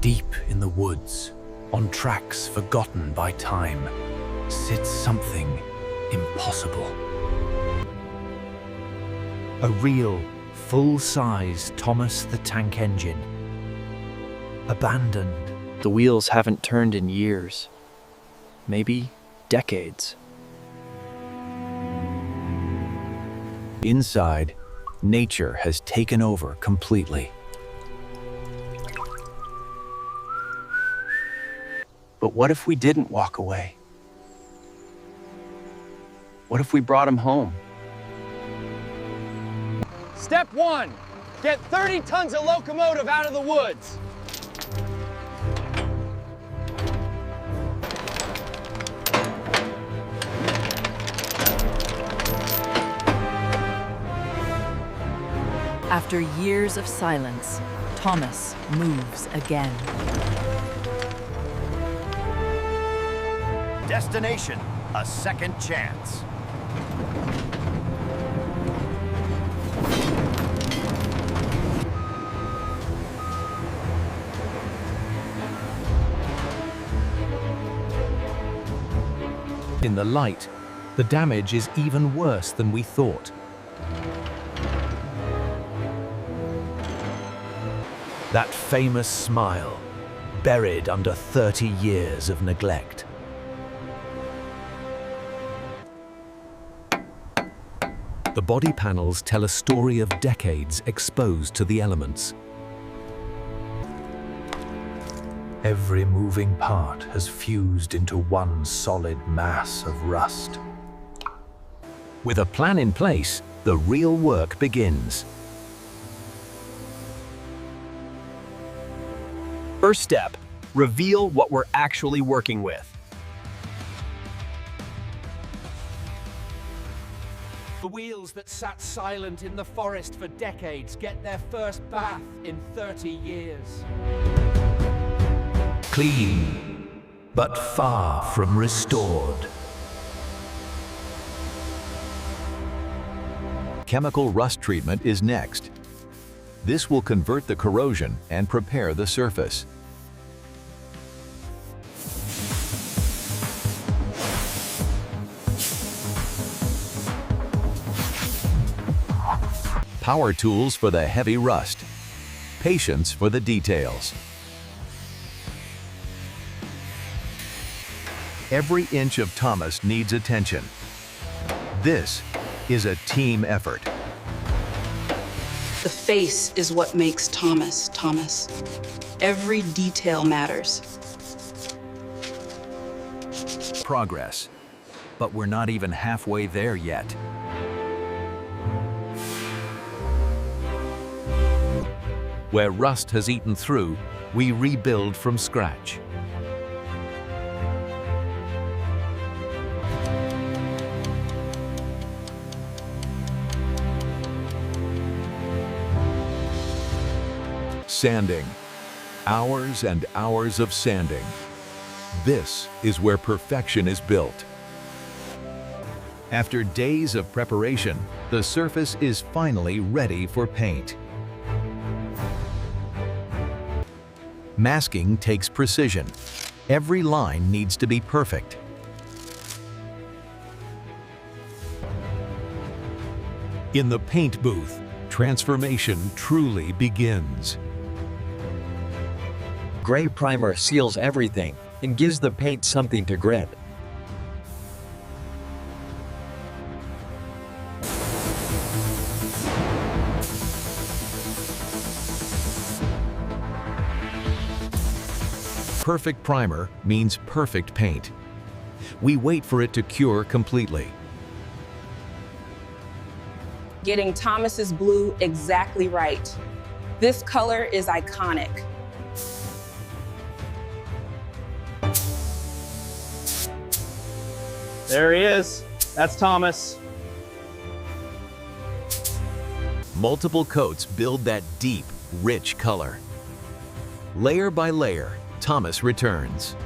Deep in the woods, on tracks forgotten by time, sits something impossible. A real, full-size Thomas the Tank Engine. Abandoned. The wheels haven't turned in years, maybe decades. Inside, nature has taken over completely. But what if we didn't walk away? What if we brought him home? Step 1, get 30 tons of locomotive out of the woods. After years of silence, Thomas moves again. Destination, a second chance. In the light, the damage is even worse than we thought. That famous smile, buried under 30 years of neglect. The body panels tell a story of decades exposed to the elements. Every moving part has fused into one solid mass of rust. With a plan in place, the real work begins. First step, reveal what we're actually working with. The wheels that sat silent in the forest for decades get their first bath in 30 years. Clean, but far from restored. Chemical rust treatment is next. This will convert the corrosion and prepare the surface. Power tools for the heavy rust. Patience for the details. Every inch of Thomas needs attention. This is a team effort. The face is what makes Thomas, Thomas. Every detail matters. Progress. But we're not even halfway there yet. Where rust has eaten through, we rebuild from scratch. Sanding. Hours and hours of sanding. This is where perfection is built. After days of preparation, the surface is finally ready for paint. Masking takes precision. Every line needs to be perfect. In the paint booth, transformation truly begins. Gray primer seals everything and gives the paint something to grip. Perfect primer means perfect paint. We wait for it to cure completely. Getting Thomas's blue exactly right. This color is iconic. There he is. That's Thomas. Multiple coats build that deep, rich color. Layer by layer, Thomas returns.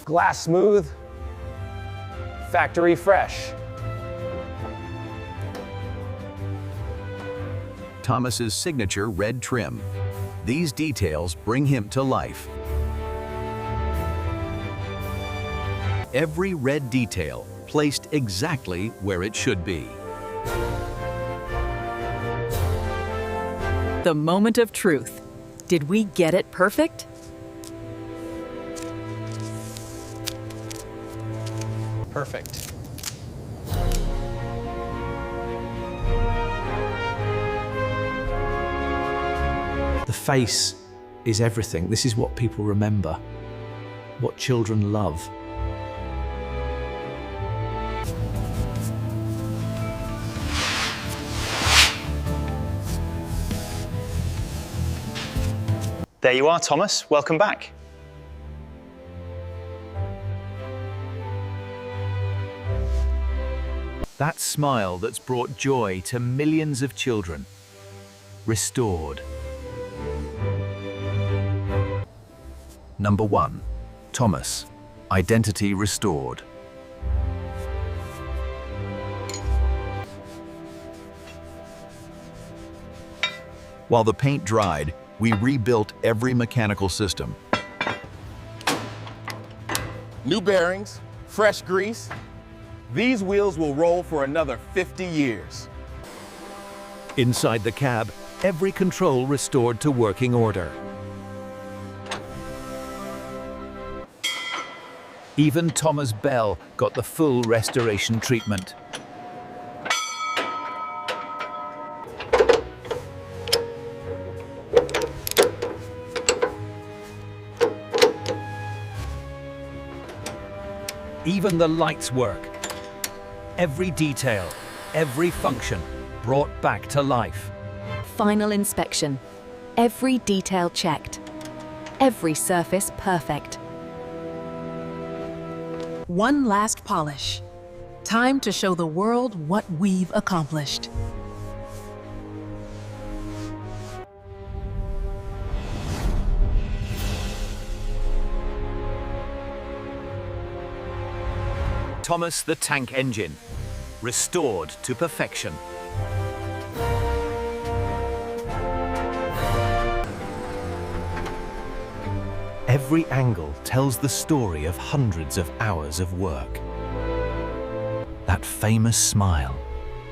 Glass smooth, factory fresh. Thomas's signature red trim. These details bring him to life. Every red detail placed exactly where it should be. The moment of truth. Did we get it perfect? Perfect. The face is everything. This is what people remember, what children love. There you are, Thomas. Welcome back. That smile that's brought joy to millions of children. Restored. Number 1. Thomas. Identity restored. While the paint dried, we rebuilt every mechanical system. New bearings, fresh grease. These wheels will roll for another 50 years. Inside the cab, every control restored to working order. Even Thomas Bell got the full restoration treatment. Even the lights work. Every detail, every function brought back to life. Final inspection. Every detail checked. Every surface perfect. One last polish. Time to show the world what we've accomplished. Thomas the Tank Engine, restored to perfection. Every angle tells the story of hundreds of hours of work. That famous smile,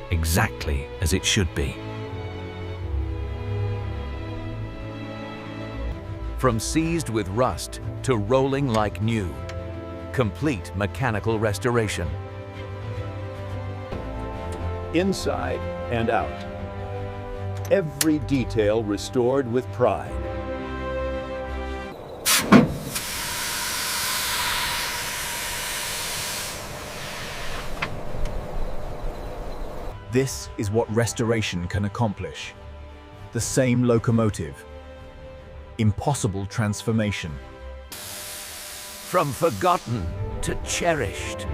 exactly as it should be. From seized with rust to rolling like new. Complete mechanical restoration. Inside and out. Every detail restored with pride. This is what restoration can accomplish. The same locomotive. Impossible transformation. From forgotten to cherished.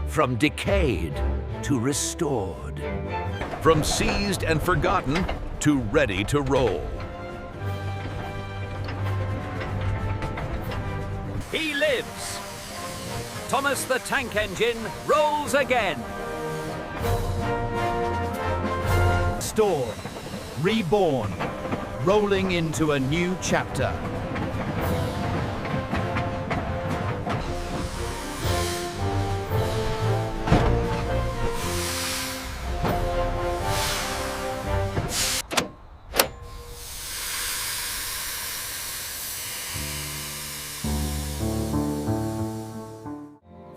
From decayed to restored. From seized and forgotten to ready to roll. He lives! Thomas the Tank Engine rolls again! Restored, reborn, rolling into a new chapter.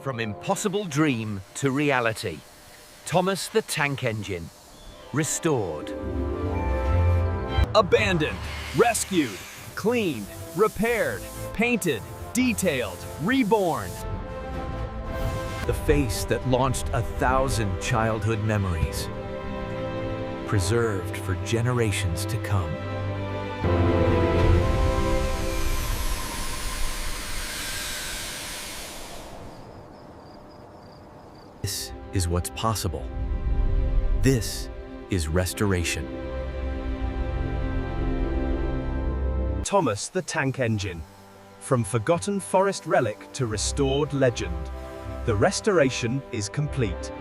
From impossible dream to reality, Thomas the Tank Engine, restored. Abandoned, rescued, cleaned, repaired, painted, detailed, reborn. The face that launched 1,000 childhood memories, preserved for generations to come. This is what's possible. This is restoration. Thomas the Tank Engine. From forgotten forest relic to restored legend. The restoration is complete.